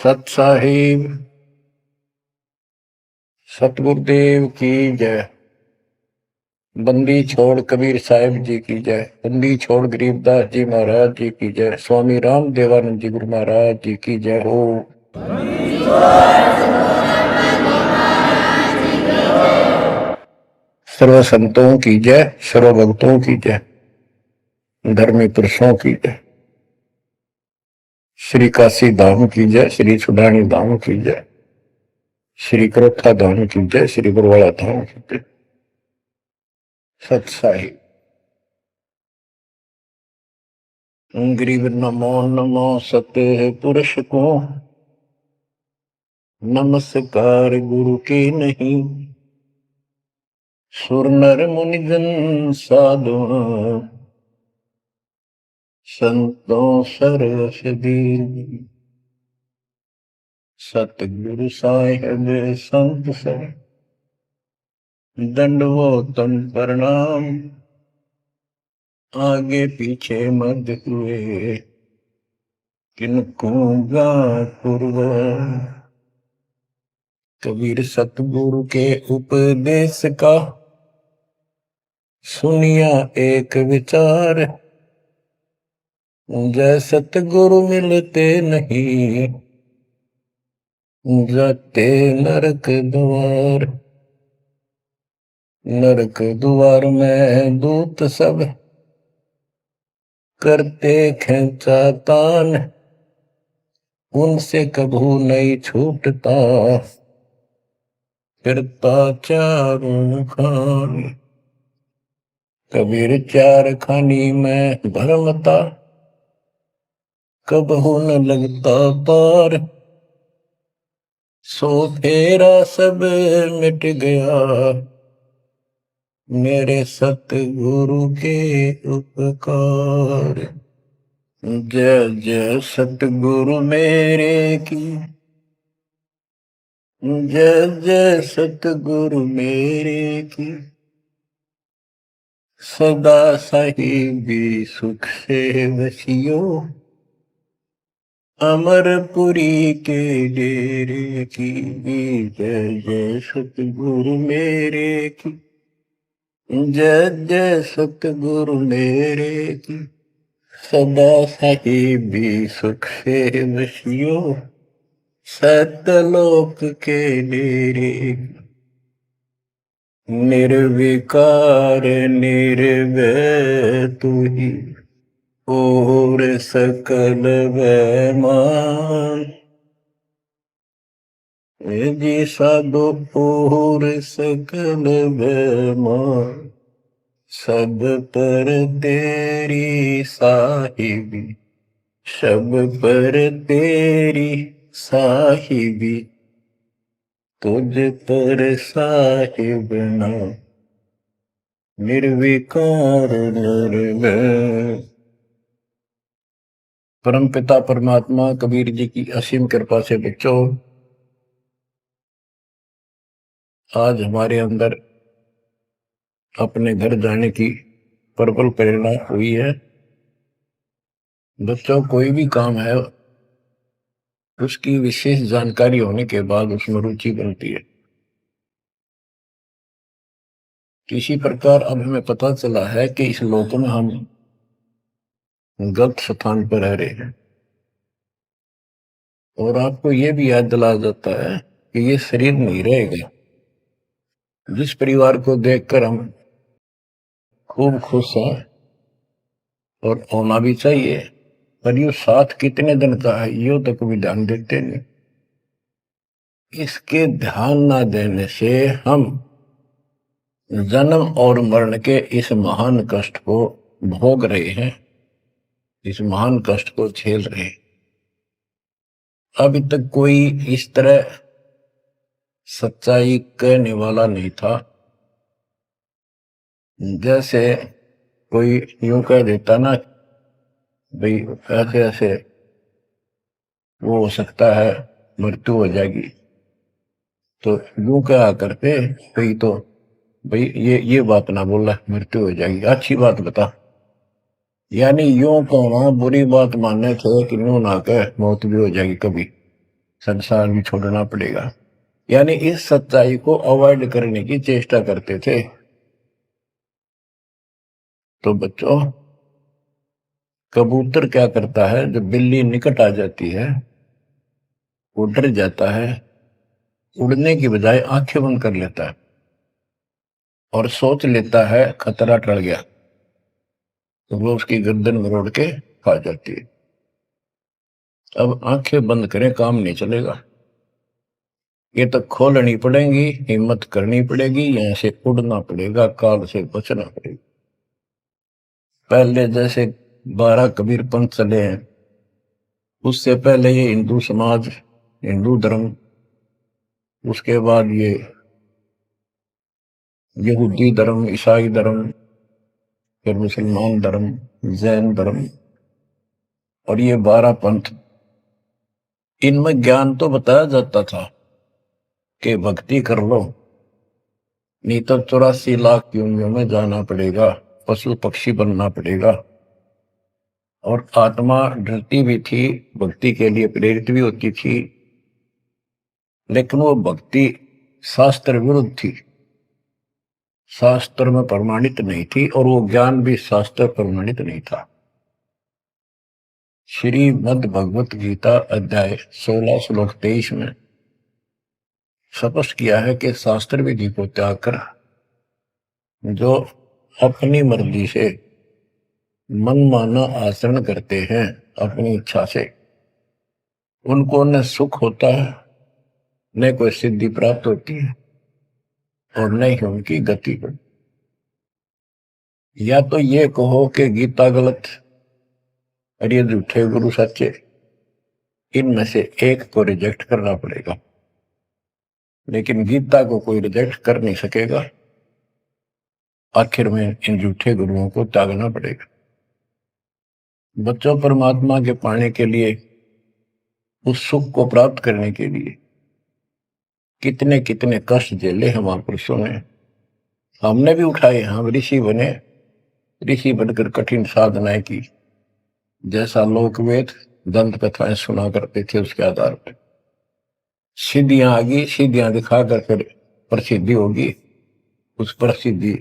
सत साहिब सतगुरुदेव की जय। बंदी छोड़ कबीर साहिब जी की जय। बंदी छोड़ गरीबदास जी महाराज जी की जय। स्वामी राम देवानंद जी गुरु महाराज जी की जय हो। सर्व संतों की जय, सर्व भक्तों की जय, धर्मी पुरुषों की जय। श्री काशी धाम की जय, श्री सुडानी धाम की जय, श्री करोथा धाम की जय, श्री गुरुवाला धाम की जय। सत साहिब गरीब नमो नमो सत्य पुरुष को, नमस्कार गुरु के नहीं। सुर नर मुनि जन साधु, संतों सरस दीन। सतगुरु साहिब संत सर, दंडवतन प्रणाम। आगे पीछे मत हुए, किनको पूर्व। कबीर सतगुरु के उपदेश का, सुनिया एक विचार। जय सतगुरु मिलते नहीं, जाते नरक द्वार। नरक द्वार में दूत सब, करते खेचा तान। उनसे कभू नहीं छूटता, फिरता चारों खान। कबीर चार खानी में भरमता, कबहू न लगता पार। सो फेरा सब मिट गया, मेरे सतगुरु के उपकार। जय जय सतगुरु मेरे की, जय जय सतगुरु मेरे की। सदा साहिबी सुख से वसियो, अमरपुरी के डेरे की। जय जय सतगुरु मेरे की, जय जय सतगुरु मेरे की। सदा साहिबी सुख से वसियो, सतलोक के डेरे। निर्विकार निर्भय तू ही, और सकल वैमान। जी साधो और सकल वैमान। सब पर तेरी साहिबी, सब पर तेरी साहिबी। तुझ पर साहिब ना, निर्विकार निर्भय। परम पिता परमात्मा कबीर जी की असीम कृपा से बच्चों, आज हमारे अंदर अपने घर जाने की प्रबल प्रेरणा हुई है। बच्चों, कोई भी काम है उसकी विशेष जानकारी होने के बाद उसमें रुचि बनती है। इसी प्रकार अब हमें पता चला है कि इस लोक में हम गलत स्थान पर रह रहे हैं, और आपको यह भी याद दिलाया जाता है कि ये शरीर नहीं रहेगा। जिस परिवार को देखकर हम खूब खुश हैं, और होना भी चाहिए, पर ये साथ कितने दिन का है यो तो कभी ध्यान देते नहीं। इसके ध्यान ना देने से हम जन्म और मरण के इस महान कष्ट को भोग रहे हैं, इस महान कष्ट को झेल रहे हैं। अभी तक कोई इस तरह सच्चाई कहने वाला नहीं था। जैसे कोई यूं कह देता ना, भाई ऐसे ऐसे वो हो सकता है, मृत्यु हो जाएगी, तो यूं कहा करते भाई, तो भाई ये बात ना बोला, मृत्यु हो जाएगी, अच्छी बात बता। यानी यूं कहना बुरी बात मानने से कि यूं ना कह, मौत भी हो जाएगी कभी। संसार भी छोड़ना पड़ेगा। यानी इस सच्चाई को अवॉइड करने की चेष्टा करते थे। तो बच्चों, कबूतर क्या करता है, जब बिल्ली निकट आ जाती है वो डर जाता है, उड़ने की बजाय आंखें बंद कर लेता है और सोच लेता है खतरा टल गया, तो वो उसकी गर्दन मरोड़ के खा जाती है। अब आंखें बंद करें काम नहीं चलेगा, ये तो खोलनी पड़ेगी, हिम्मत करनी पड़ेगी, यहां से उड़ना पड़ेगा, काल से बचना पड़ेगा। पहले जैसे 12 कबीर पंथ चले हैं, उससे पहले ये हिंदू समाज, हिंदू धर्म, उसके बाद ये यहूदी धर्म, ईसाई धर्म, फिर मुसलमान धर्म, जैन धर्म, और ये 12 पंथ, इनमें ज्ञान तो बताया जाता था कि भक्ति कर लो, नहीं तो 84 लाख योनियों में जाना पड़ेगा, पशु पक्षी बनना पड़ेगा। और आत्मा डरती भी थी, भक्ति के लिए प्रेरित भी होती थी, लेकिन वो भक्ति शास्त्र विरुद्ध थी, शास्त्र में प्रमाणित नहीं थी, और वो ज्ञान भी शास्त्र प्रमाणित नहीं था। श्रीमद् भगवत गीता अध्याय 16 श्लोक 23 में स्पष्ट किया है कि शास्त्र विधि को त्याग कर जो अपनी मर्जी से मनमाना आचरण करते हैं अपनी इच्छा से, उनको न सुख होता है, न कोई सिद्धि प्राप्त होती है, और न ही उनकी गति बढ़ती। या तो ये कहो कि गीता गलत और ये झूठे गुरु सच्चे, इनमें से एक को रिजेक्ट करना पड़ेगा, लेकिन गीता को कोई रिजेक्ट कर नहीं सकेगा। आखिर में इन झूठे गुरुओं को त्यागना पड़ेगा। बच्चों, परमात्मा के पाने के लिए, उस सुख को प्राप्त करने के लिए कितने कितने कष्ट झेले हैं महापुरुषों ने, हमने भी उठाए। हम ऋषि बने, ऋषि बनकर कठिन साधनाएं की, जैसा लोकवेद दंत कथाएं सुना करते थे, उसके आधार पर सिद्धियां आ गई, सिद्धियां दिखाकर फिर प्रसिद्धि होगी, उस प्रसिद्धि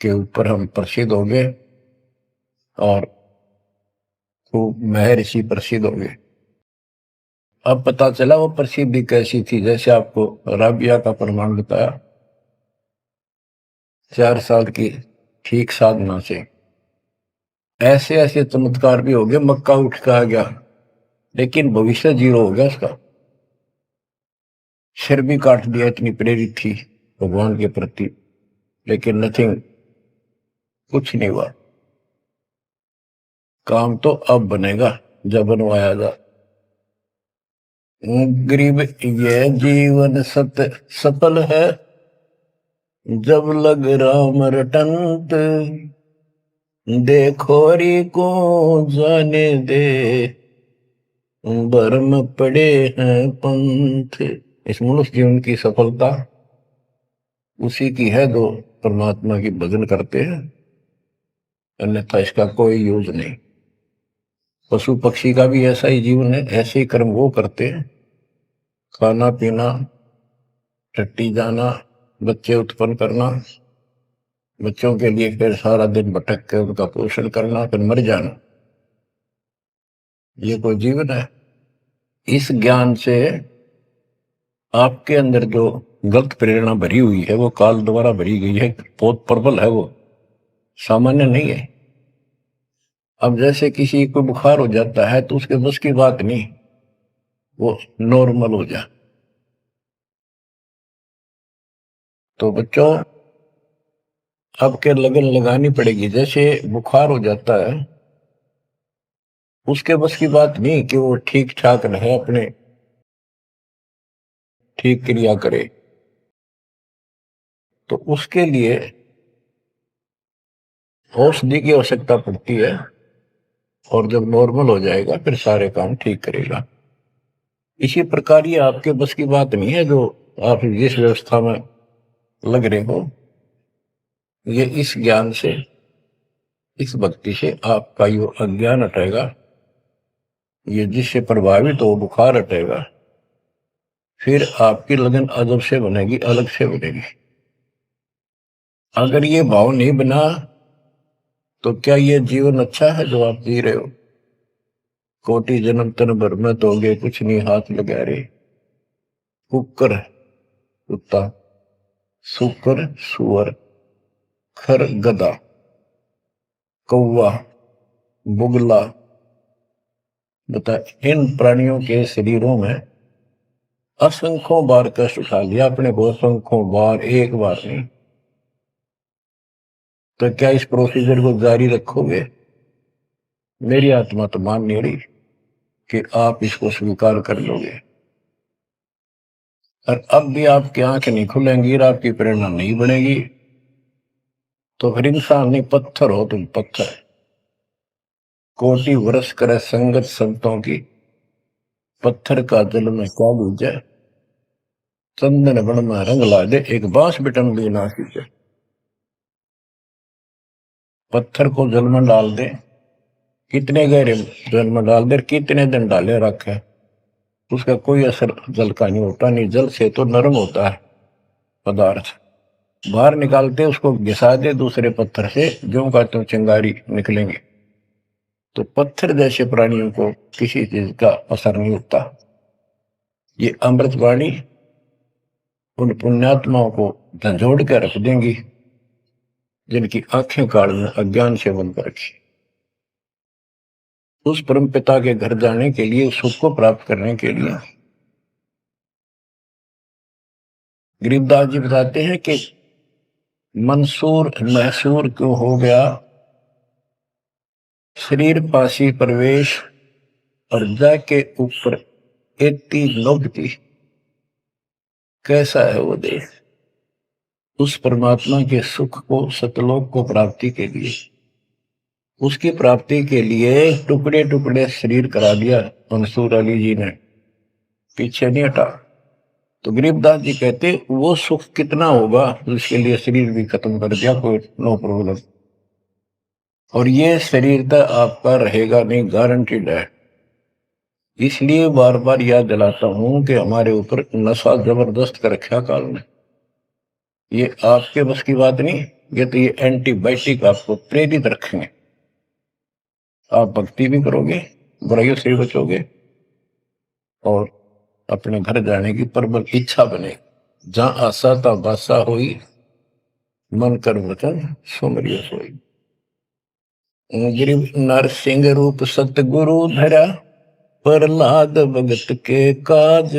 के ऊपर हम प्रसिद्ध हो गए और खूब महर्षि प्रसिद्ध हो गए। अब पता चला वो प्रसिद्धि कैसी थी, जैसे आपको राबिया का प्रमाण बताया, 4 साल की ठीक साधना से ऐसे ऐसे चमत्कार भी हो गए, मक्का उठ के आ गया, लेकिन भविष्य जीरो हो गया उसका, सिर भी काट दिया, इतनी प्रेरित थी भगवान के प्रति, लेकिन नथिंग, कुछ नहीं हुआ। काम तो अब बनेगा जब बनवाया जा। गरीब ये जीवन सत सफल है, जब लग राम रटंत, देखोरी को जाने दे, भरम पड़े हैं पंथ। इस मनुष्य जीवन की सफलता उसी की है जो परमात्मा की भजन करते हैं, अन्यथा इसका कोई यूज नहीं। पशु पक्षी का भी ऐसा ही जीवन है, ऐसे ही कर्म वो करते हैं, खाना पीना, टट्टी जाना, बच्चे उत्पन्न करना, बच्चों के लिए फिर सारा दिन भटक के उनका पोषण करना, फिर मर जाना, ये कोई जीवन है? इस ज्ञान से आपके अंदर जो गलत प्रेरणा भरी हुई है वो काल द्वारा भरी गई है, बहुत प्रबल है, वो सामान्य नहीं है। अब जैसे किसी को बुखार हो जाता है तो उसके बस की बात नहीं वो नॉर्मल हो जाए। तो बच्चों, आपके लगन लगानी पड़ेगी। जैसे बुखार हो जाता है, उसके बस की बात नहीं कि वो ठीक ठाक रहे, अपने ठीक क्रिया करे, तो उसके लिए औषधि की आवश्यकता पड़ती है, और जब नॉर्मल हो जाएगा फिर सारे काम ठीक करेगा। इसी प्रकार ये आपके बस की बात नहीं है जो आप जिस व्यवस्था में लग रहे हो, ये इस ज्ञान से, इस भक्ति से आपका यो अज्ञान हटेगा, ये जिससे प्रभावित हो बुखार हटेगा, फिर आपकी लगन अदब से बनेगी, अलग से बनेगी। अगर ये भाव नहीं बना तो क्या ये जीवन अच्छा है जो आप जी रहे हो? कोटि जन्म तन भर में दोगे कुछ नहीं हाथ लगा रे। कुकर कुत्ता, सुकर सुअर, खर गधा, कौवा बुगला। बता, इन प्राणियों के शरीरों में असंख्यों बार कष्ट उठा लिया अपने को, असंख्यों बार, एक बार नहीं। तो क्या इस प्रोसीजर को जारी रखोगे? मेरी आत्मा तो मान नहीं रही कि आप इसको स्वीकार कर लोगे। और अब भी आपकी आंखें नहीं खुलेंगी और आपकी प्रेरणा नहीं बढ़ेगी, तो फिर इंसान नहीं, पत्थर हो तुम, पत्थर। कोटि वर्ष करे संगत संतों की, पत्थर का दिल में क्या बूझे। चंदन बन में रंग ला दे, एक बांस बिटन भी ना सीखे। पत्थर को जल में डाल दे, कितने गहरे जल में डाल दे, कितने दिन डाले रखे, उसका कोई असर जल का नहीं होता। नहीं, जल से तो नरम होता है पदार्थ। बाहर निकालते उसको घिसा दे दूसरे पत्थर से, जो का त्यों चिंगारी निकलेंगे। तो पत्थर जैसे प्राणियों को किसी चीज का असर नहीं होता। ये अमृतवाणी उन पुण्यात्माओं को झंझोड़ कर रख देंगी जिनकी आंखें काल में अज्ञान से बंद कर रखी। उस परम पिता के घर जाने के लिए, सुख को प्राप्त करने के लिए, गरीबदास जी बताते हैं कि मंसूर मैसूर क्यों हो गया, शरीर पासी प्रवेश और जा के ऊपर एती नौबती। कैसा है वो देश? उस परमात्मा के सुख को, सतलोक को प्राप्ति के लिए, उसकी प्राप्ति के लिए टुकड़े टुकड़े शरीर करा दिया मंसूर अली जी ने, पीछे नहीं हटा। तो गरीबदास जी कहते वो सुख कितना होगा जिसके लिए शरीर भी खत्म कर दिया, कोई नो प्रॉब्लम। और ये शरीर तो आपका रहेगा नहीं, गारंटीड है। इसलिए बार बार याद दिलाता हूं कि हमारे ऊपर नशा जबरदस्त कर रखा काल ने। ये आपके बस की बात नहीं, ये तो ये एंटीबायोटिक आपको प्रेरित रखेंगे। आप भक्ति भी करोगे, बुराइयों से भी बचोगे, और अपने घर जाने की प्रबल इच्छा बनेगी। जहां आशा ता बासा हुई, मन कर वचन सुमरियो सोई। गिरिव नरसिंह रूप सतगुरु धरा, प्रहलाद भगत के काज।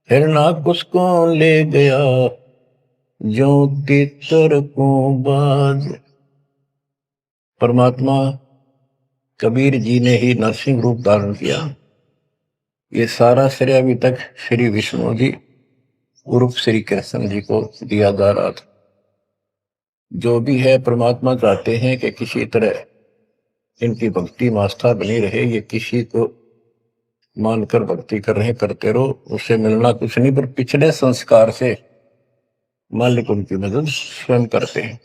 हिरणाकुश को ले गया, जो तितर को बाज। परमात्मा कबीर जी ने ही नरसिंह रूप धारण किया। ये सारा श्रेय अभी तक श्री विष्णु जी उर्फ श्री कृष्ण जी को दिया जा रहा था। जो भी है, परमात्मा चाहते हैं कि किसी तरह इनकी भक्ति में आस्था बनी रहे। ये किसी को मानकर भक्ति कर रहे, करते रहो, उससे मिलना कुछ नहीं, पर पिछले संस्कार से मालिक उनकी मदद स्वयं करते हैं।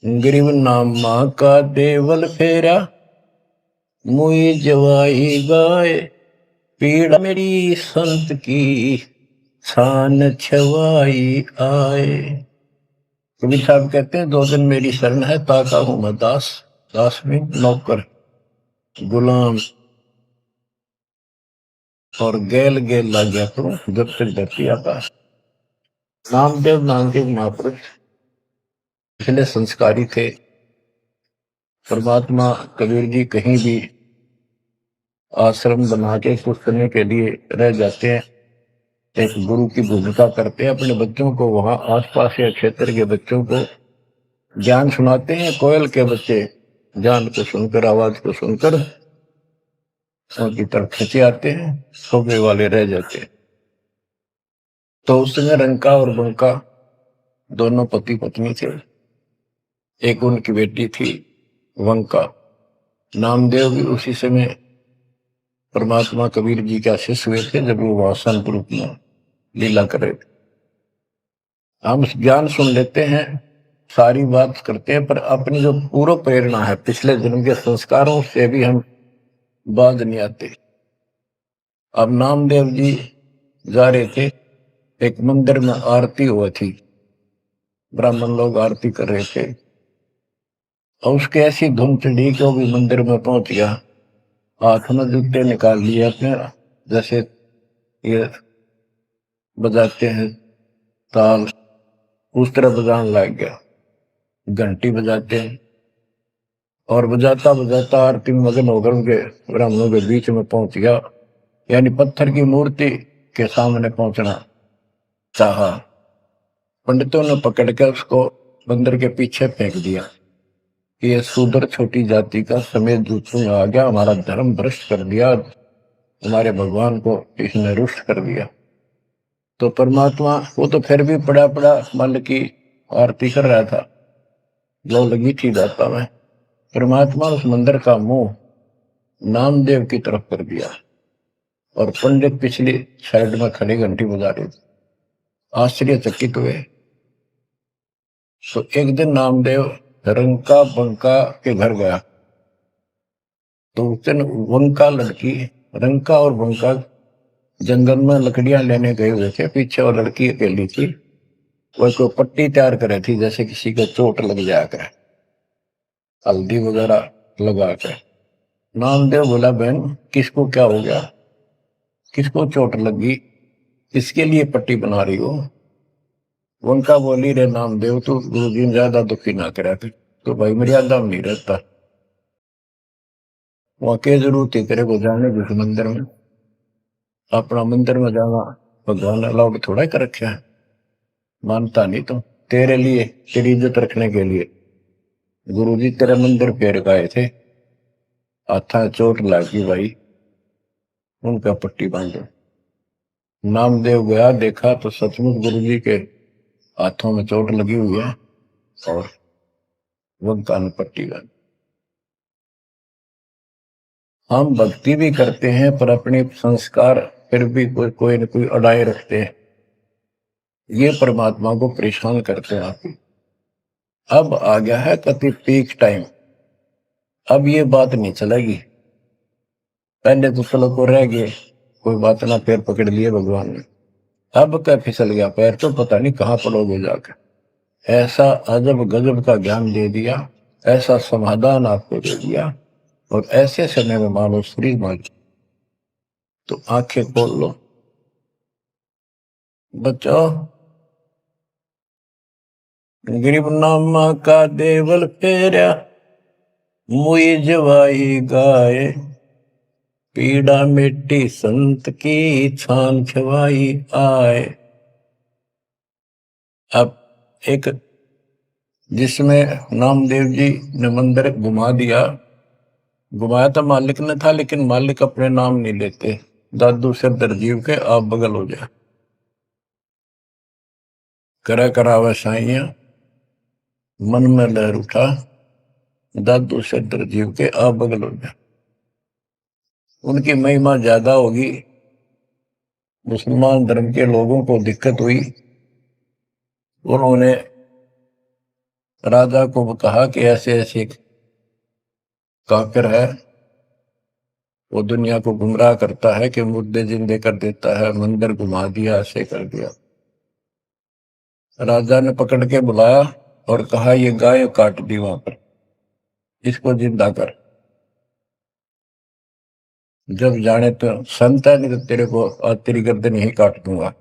गिरिव नामा का देवल फेरा, मुई जवाई गाय। पीड़ा मेरी संत की, छान छवाई आए। कबीर साहब कहते हैं, 2 दिन मेरी शरण है, ताका हूं मैं दास। दास में नौकर, गुलाम, और गैल गैल ला गया करूं जब तक धरती आकाश। नामदेव नाम के महापुरुष पिछले संस्कारी थे। परमात्मा कबीर जी कहीं भी आश्रम बना के कुछ करने के लिए रह जाते हैं, एक गुरु की भूमिका करते हैं। अपने बच्चों को, वहां आसपास के क्षेत्र के बच्चों को ज्ञान सुनाते हैं। कोयल के बच्चे ज्ञान को सुनकर, आवाज को सुनकर उनकी तरफ खींचे आते हैं, सोने वाले रह जाते हैं। तो उस समय रंका और बंका दोनों पति पत्नी थे। एक उनकी बेटी थी वंका। नामदेव भी उसी समय परमात्मा कबीर जी का शिष्य हुए थे जब वो वासन रूप में लीला कर रहे थे। हम ज्ञान सुन लेते हैं, सारी बात करते हैं, पर अपनी जो पूर्व प्रेरणा है, पिछले जन्म के संस्कारों से भी हम बांध नहीं आते। अब नामदेव जी जा रहे थे, एक मंदिर में आरती हुई थी, ब्राह्मण लोग आरती कर रहे थे, और उसके ऐसी धुन चढ़ी कि वो भी मंदिर में पहुंच गया। हाथ में जूते निकाल लिए अपने, जैसे ये बजाते हैं ताल, उस तरह बजाने लग गया, घंटी बजाते हैं, और बजाता बजाता आरती में मगन होकर उनके ब्राह्मणों के बीच में पहुंच गया, यानी पत्थर की मूर्ति के सामने पहुंचना चाहा। पंडितों ने पकड़ कर उसको मंदिर के पीछे फेंक दिया कि ये शूद्र छोटी जाति का समेत जूतों में आ गया, हमारा धर्म भ्रष्ट कर दिया, हमारे भगवान को इसने रुष्ट कर दिया। तो परमात्मा वो तो फिर भी पड़ा पड़ा मन की आरती कर रहा था, लो लगी थी जाता में। परमात्मा उस मंदिर का मुंह नामदेव की तरफ कर दिया, और पंडित पिछली साइड में खड़े घंटी बजा रहे थे, आश्चर्यचकित हुए। तो एक दिन नामदेव रंका बंका के घर गया, तो उस दिन वंका लड़की, रंका और बंका जंगल में लकड़ियां लेने गए हुए थे, पीछे वो लड़की अकेली थी, वो को पट्टी तैयार करे थी, जैसे किसी को चोट लग जाकर, हल्दी वगैरह लगा कर। नामदेव बोला, बहन किसको क्या हो गया, किसको चोट लगी, किसके लिए पट्टी बना रही हो? उनका बोली, रे नामदेव तू गुरु जी ज्यादा दुखी ना करा कर, तो भाई मर्यादा में नहीं रहता, वहां के जरूरत है तेरे को जाने जिस मंदिर में, अपना मंदिर में जाना भगवान अलाउड थोड़ा ही कर रखा है, मानता नहीं तो तेरे लिए, तेरी इज्जत रखने के लिए गुरु जी तेरे मंदिर फेर गए थे, हाथा चोट लगी भाई, उनका पट्टी बांधो। नामदेव गया, देखा तो सचमुच गुरु जी के हाथों में चोट लगी हुई है, और वो कान पट्टी बांधी। हम भक्ति भी करते हैं पर अपने संस्कार फिर भी कोई न कोई अड़ाए रखते हैं, ये परमात्मा को परेशान करते हैं आप। अब आ गया है कति पीक टाइम, अब ये बात नहीं चलेगी। पहले तो चलो को रह गए, कोई बात ना, पैर पकड़ लिए भगवान ने, अब क्या फिसल गया पैर तो पता नहीं कहाँ पड़ोगे जाकर। ऐसा अजब गजब का ज्ञान दे दिया, ऐसा समाधान आपको दे दिया, और ऐसे समय में मानो शरीर मान, तो आंखें खोल लो बच्चों। गरीब नामा का देवल फेरा, मुई जवाई गाय, पीड़ा मिट्टी संत की छान छवाई आए। अब एक जिसमें नामदेव जी ने मंदिर घुमा दिया, घुमाया तो मालिक ने था, लेकिन मालिक अपने नाम नहीं लेते, दादू से दरजीव के आप बगल हो जाए, करा करावे साइया मन में लहर उठा, दादू से दरजीव के आप बगल हो जाए। उनकी महिमा ज्यादा होगी, मुसलमान धर्म के लोगों को दिक्कत हुई, उन्होंने राजा को कहा कि ऐसे ऐसे काफिर है, वो दुनिया को गुमराह करता है कि मुर्दे जिंदे कर देता है, मंदिर घुमा दिया, ऐसे कर दिया। राजा ने पकड़ के बुलाया और कहा, ये गाय काट दी वहां पर, इसको जिंदा कर, जब जाने तो संत है, नहीं तो तेरे को आज तेरी गर्दन यही काट दूंगा।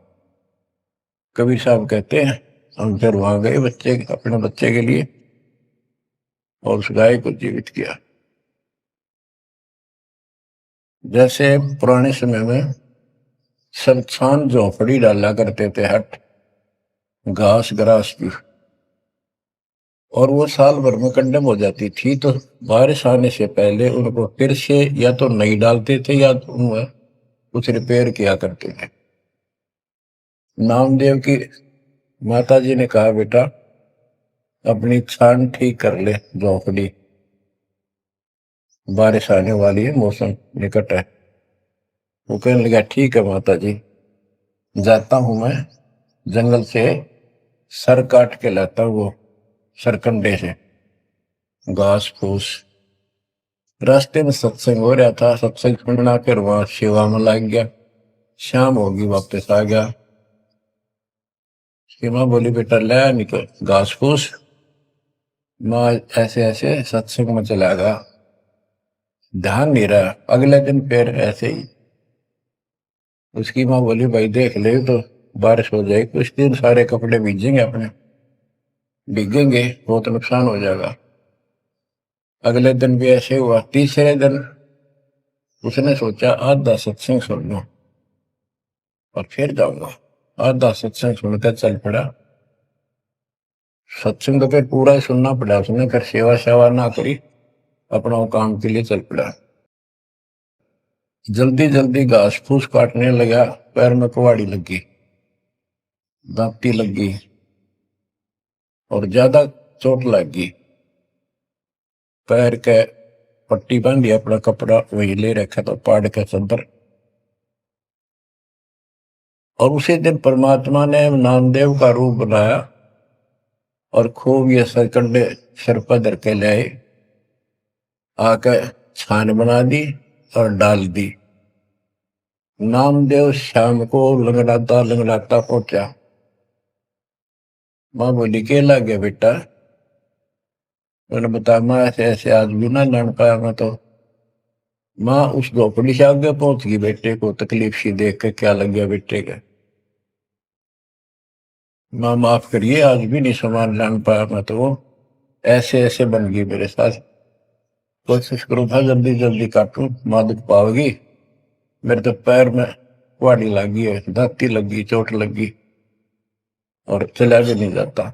कबीर साहब कहते हैं, हम फिर वहां गए बच्चे, अपने बच्चे के लिए, और उस गाय को जीवित किया। जैसे पुराने समय में सब छान झोपड़ी डाला करते थे, हट घास ग्रास की, और वो साल भर में कंडम हो जाती थी, तो बारिश आने से पहले उनको फिर से या तो नहीं डालते थे या तो उनमें कुछ रिपेयर किया करते थे। नामदेव की माता जी ने कहा, बेटा अपनी छान ठीक कर ले झोपड़ी, बारिश आने वाली है, मौसम निकट है। वो कहने लगा, ठीक है माता जी, जाता हूं मैं जंगल से सर काट के लाता हूं, वो सरकंडे से घास फूस। रास्ते में सत्संग हो रहा था, सत्संग सुनना, फिर वहां सेवा में लग गया, शाम होगी, वापस आ गया। उसकी माँ बोली बेटा ले निकल घास फूस। माँ ऐसे ऐसे सत्संग में चला गया, ध्यान नहीं रहा। अगले दिन फिर ऐसे ही। उसकी माँ बोली भाई देख ले तो बारिश हो जाएगी, कुछ दिन सारे कपड़े भीजेंगे, अपने भीगेंगे, बहुत नुकसान हो जाएगा। अगले दिन भी ऐसे हुआ। तीसरे दिन उसने सोचा आधा सत्संग सुन लो और फिर जाऊंगा। आधा सत्संग सुनकर चल पड़ा। सत्संग तो फिर पूरा ही सुनना पड़ा उसने, फिर सेवा सेवा ना करी, अपना काम के लिए चल पड़ा। जल्दी जल्दी घास फूस काटने लगा, पैर में कुहाड़ी लगी, दांती लगी और ज्यादा चोट लग गई। पैर के पट्टी बांधी, अपना कपड़ा वही ले रखा था पाड़ के चंदर। और उसी दिन परमात्मा ने नामदेव का रूप बनाया और खूब ये सरकंडे सिर पर धर के ले आए, आकर छान बना दी और डाल दी। नामदेव शाम को लंगड़ाता लंगड़ाता पहुंचा। माँ बोली के लग गया बेटा? मैंने बताया माँ ऐसे ऐसे आज भी ना लड़ पाया मैं तो। माँ उस झोपड़ी से आगे पहुंच गई, बेटे को तकलीफ सी देख के क्या लग गया बेटे के। माँ माफ करिए आज भी नहीं सामान लान पाया मैं तो, वो ऐसे ऐसे बन गई मेरे साथ। कोशिश करो था जल्दी जल्दी काटूं, माँ दुख पाओगी। मेरे तो पैर में कुहाड़ी लगी है, दांती लगी, चोट लगी और चला भी नहीं जाता।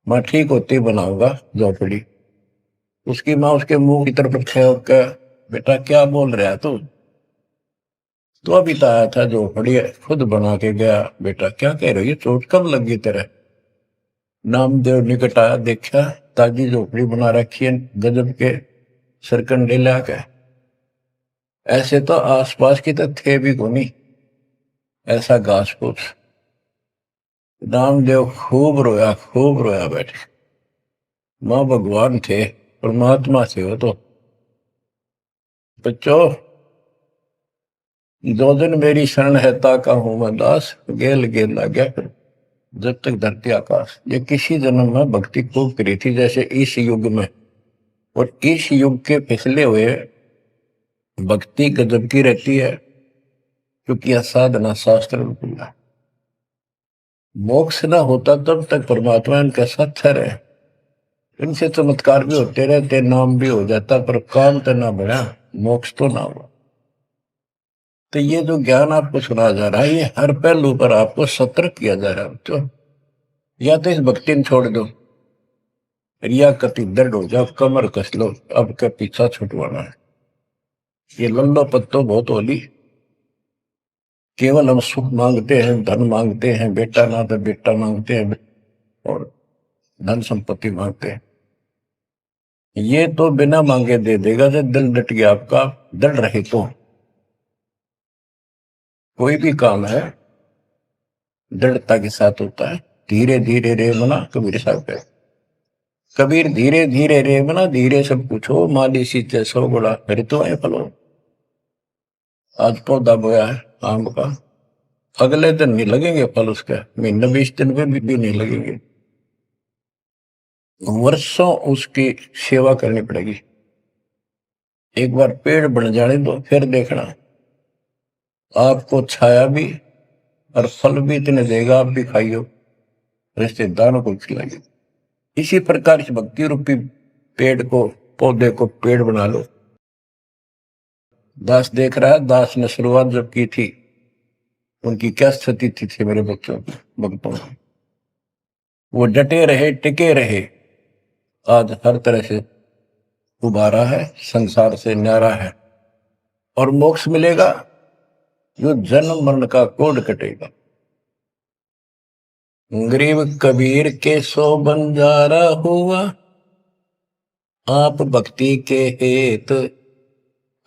माँ ठीक होती बनाऊंगा झोपड़ी। उसकी माँ उसके मुंह की तरफ फेंक के बेटा क्या बोल रहा है तू? तो अभी तो आया था झोपड़ी खुद बना के गया, बेटा क्या कह रही है, चोट कब लगी तेरे? नामदेव निकट आया, देखा ताजी झोपड़ी बना रखी है गजब के सरकंडे लाके। ऐसे तो आसपास की तो थे भी कोनी, ऐसा घास फूस। नामदेव खूब रोया बैठे। माँ भगवान थे, परमात्मा थे वो तो। बच्चों दो दिन मेरी शरण है ताका हूं मैं दास, गेल गेल ला गया फिर जब तक धरती आकाश। ये किसी जन्म में भक्ति खूब करी थी जैसे इस युग में, और इस युग के पिछले हुए भक्ति गजब की रहती है, क्योंकि यह साधना शास्त्र में खुला। मोक्ष ना होता तब तक परमात्मा इनके साथ रहे। इनसे चमत्कार भी होते रहते, नाम भी हो जाता, पर काम तो ना बढ़ा, मोक्ष तो ना हुआ। तो ये जो ज्ञान आपको सुना जा रहा है, ये हर पहलू पर आपको सतर्क किया जा रहा है। तो या तो इस भक्ति में छोड़ दो, रिया कति दर्द हो जाओ, कमर कस लो, अब का पीछा छुटवाना है। ये लल्लो पत्तो बहुत होली। केवल हम सुख मांगते हैं, धन मांगते हैं, बेटा ना तो बेटा मांगते हैं और धन संपत्ति मांगते हैं। ये तो बिना मांगे दे देगा जब दिल डट गया आपका, दृढ़ रहे तो। कोई भी काम है दृढ़ता के साथ होता है। धीरे धीरे रे मना, कबीर साहब कहते। कबीर धीरे धीरे रे मना, धीरे सब कुछ हो, माली सींचे सौ गुड़ा, फिर तो है फलो। आज पौधा बोया है आम का, अगले दिन नहीं लगेंगे फल उसके, महीने 20 दिन में भी नहीं लगेंगे। वर्षों उसकी सेवा करनी पड़ेगी। एक बार पेड़ बन जाने दो, फिर देखना आपको छाया भी और फल भी इतने देगा, आप भी खाइयो, रिश्तेदारों को खिलाइए। इसी प्रकार से भक्ति रूपी पेड़ को, पौधे को पेड़ बना लो। दास देख रहा है, दास ने शुरुआत जब की थी उनकी क्या स्थिति थी मेरे बच्चों की, भक्तों की। वो डटे रहे, टिके रहे, आज हर तरह से उबारा है, संसार से न्यारा है और मोक्ष मिलेगा। जो जन्म मरण का कोड कटेगा। गरीब कबीर के सो बंजारा हुआ, आप भक्ति के हेत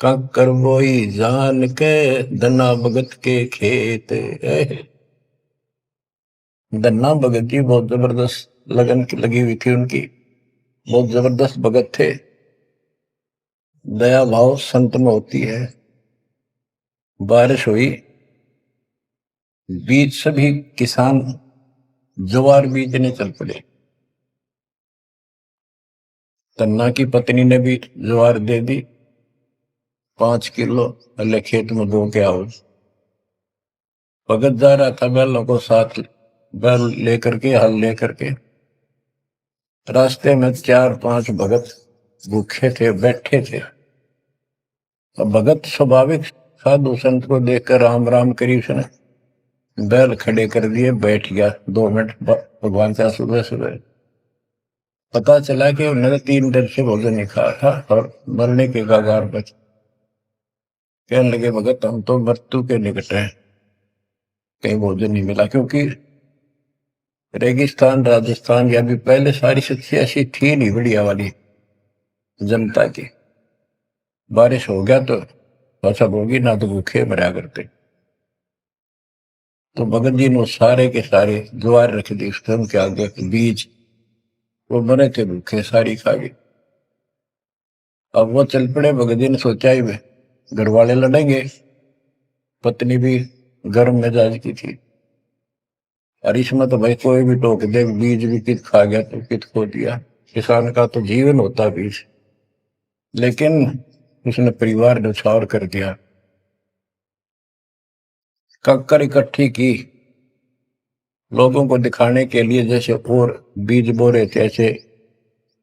कंकर बोई जान के, धना भगत के खेत। धन्ना भगत जी बहुत जबरदस्त लगन की लगी हुई थी उनकी, बहुत जबरदस्त भगत थे। दया भाव संत में होती है। बारिश हुई, बीज सभी किसान ज्वार बीजने चल पड़े। तन्ना की पत्नी ने भी ज्वार दे दी 5 किलो, अल्ले खेत में बो के आओ। भगत जा रहा था बैलों को साथ, बैल लेकर के, हल लेकर के। रास्ते में 4-5 भगत भूखे थे, बैठे थे। अब भगत स्वाभाविक साधु संत को देखकर राम राम करी उसने, बैल खड़े कर दिए, बैठ गया 2 मिनट भगवान से। सुबह सुबह पता चला कि उन्होंने 3 दिन से भोजन नहीं खाया था और मरने के कगार पर। कहने लगे भगत हम तो मृत्यु के निकट हैं, कहीं भोजन नहीं मिला। क्योंकि रेगिस्तान राजस्थान या भी पहले सारी स्थिति ऐसी थी नहीं बढ़िया वाली जनता की। बारिश हो गया तो फसल होगी, ना तो भूखे मरा करते। तो भगत जी ने सारे के सारे ज्वार रख दी उसके उनके आगे, बीज, वो मरे थे भूखे, सारी खा गए। अब वो चल पड़े। भगत जी ने सोचा ही घर वाले लड़ेंगे, पत्नी भी गर्म मिजाज की थी, और इसमें तो भाई कोई भी टोक दे, बीज भी कित खा गया तो कित खो दिया। किसान का तो जीवन होता बीज। लेकिन उसने परिवार न्यौछावर कर दिया। कंकर इकट्ठी की लोगों को दिखाने के लिए, जैसे और बीज बो रहे थे ऐसे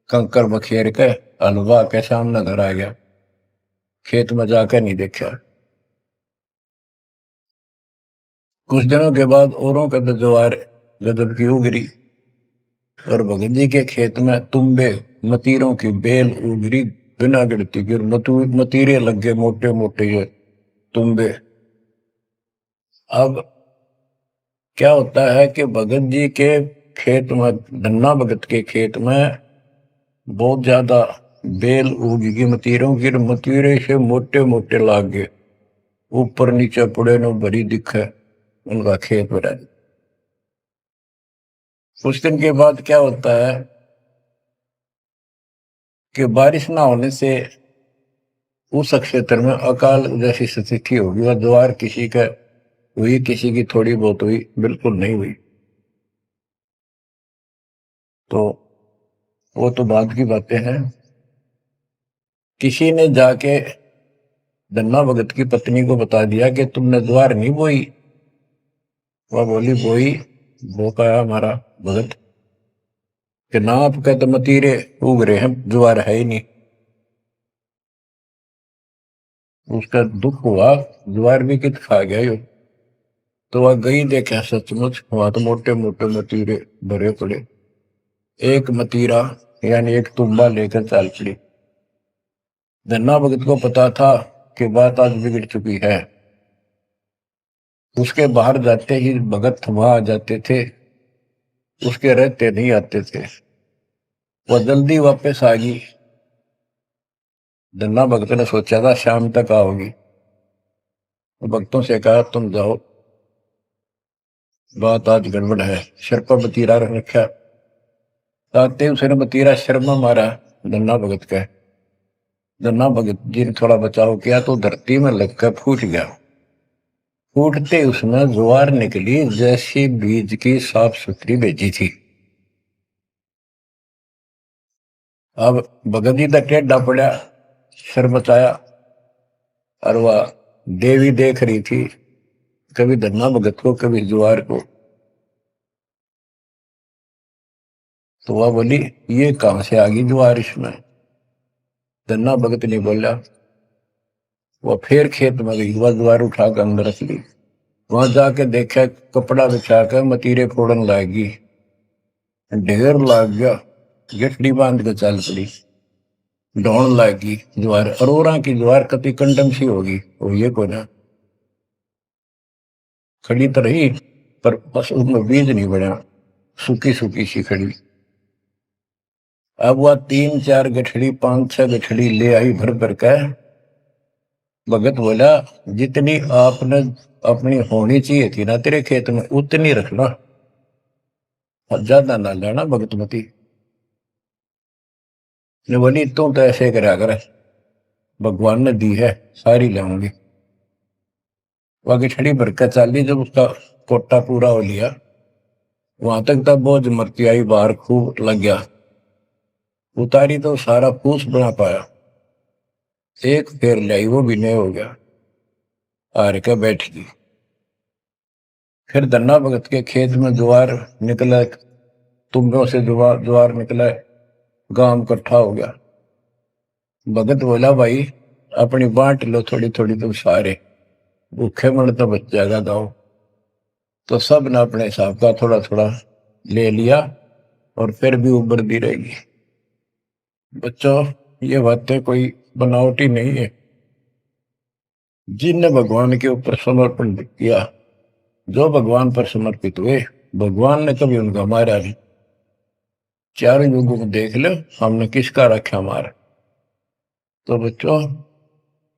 कंकर बखेर के हलवा के सामने घर आ गया, खेत में जाकर नहीं देखा। कुछ दिनों के बाद औरों का तो ज्वार गजब की उगरी, और भगत जी के खेत में तुम्बे मतीरों की बेल उगरी बिना गिरती की, मतीरे लग गए मोटे मोटे ये तुम्बे। अब क्या होता है कि भगत जी के खेत में, धन्ना भगत के खेत में बहुत ज्यादा बेल उगी मतीरों की, मतीरे से मोटे मोटे लाग गए, ऊपर नीचे पुड़े नो भरी दिखे उनका खेत भरा। कुछ दिन के बाद क्या होता है कि बारिश ना होने से उस क्षेत्र में अकाल जैसी स्थिति होगी, वह ज्वार किसी का हुई, किसी की थोड़ी बहुत हुई, बिल्कुल नहीं हुई। तो वो तो बाद की बातें हैं। किसी ने जाके धन्ना भगत की पत्नी को बता दिया कि तुमने ज्वार नहीं बोई। वह बोली बोई, वो कहा हमारा भगत कि ना आपके तो मतीरे उग रहे हैं, ज्वार है ही नहीं। उसका दुख हुआ, ज्वार भी कित खा गया यो। तो वह गई, देखा सचमुच वहां तो मोटे मोटे मतीरे भरे पड़े। एक मतीरा यानी एक तुम्बा लेकर चल पड़ी। धन्ना भगत को पता था कि बात आज बिगड़ चुकी है। उसके बाहर जाते ही भगत वहां आ जाते थे, उसके रहते नहीं आते थे। वह जल्दी वापस आ गई। धन्ना भगत ने सोचा था शाम तक आओगी, तो भक्तों से कहा तुम जाओ, बात आज गड़बड़ है। सिर पर मतीरा रख रखा, ताते उसने मतीरा सिर में मारा धन्ना भगत का। धन्ना भगत जी ने थोड़ा बचाव किया तो धरती में लगकर फूट गया। फूटते उसमें ज्वार निकली जैसी बीज की साफ सुथरी भेजी थी। अब भगत जी तक टेढ़ा पड़ा, सिर बचाया, और वह देवी देख रही थी, कभी धन्ना भगत को कभी ज्वार को। तो वह बोली ये कहां से आ गई ज्वार इसमें। धन्ना भगत नहीं बोला। वह फिर खेत में गई, वह ज्वार उठाकर अंदर रख ली। वहां जाके देखा कपड़ा बिछाकर मतीरे फोड़न लागी, ढेर लाग गया। गठड़ी बांध कर चल पड़ी, ढोण लागी ज्वार। अरोरा की ज्वार कति कंडम सी होगी, वो ये को ना खड़ी तो रही, पर बस उसमें बीज नहीं बना, सूखी सूखी सी खड़ी। अब वह 3-4 गठड़ी 5-6 गठड़ी ले आई भर भर कर। भगत बोला जितनी आपने अपनी होनी चाहिए थी ना तेरे खेत में उतनी रखना, ज्यादा ना लेना भगतमती ने। बोली तू तो ऐसे करा कर, भगवान ने दी है सारी लाऊंगी। वहां छड़ी भर के चाली, जब उसका कोटा पूरा हो लिया वहां तक तब बोझ मरती आई बाहर, खूब लग गया। उतारी तो सारा पूछ बना पाया, एक फेर लाई वो भी नहीं हो गया, हार के बैठ गई। फिर धन्ना भगत के खेत में ज्वार निकला, तुम्बों से ज्वार निकला, गांव इकट्ठा हो गया। भगत बोला, भाई अपनी बांट लो थोड़ी थोड़ी, तुम सारे भूखे मर तो बच जाएगा गाँव। तो सब ने अपने हिसाब का थोड़ा थोड़ा ले लिया, और फिर भी उभरती रहेगी। बच्चों, ये बातें कोई बनावटी नहीं है। जिनने भगवान के ऊपर समर्पण किया, जो भगवान पर समर्पित हुए, भगवान ने कभी उनका मारा नहीं। चारों युगों को देख लो, हमने किसका रखा मारा। तो बच्चों,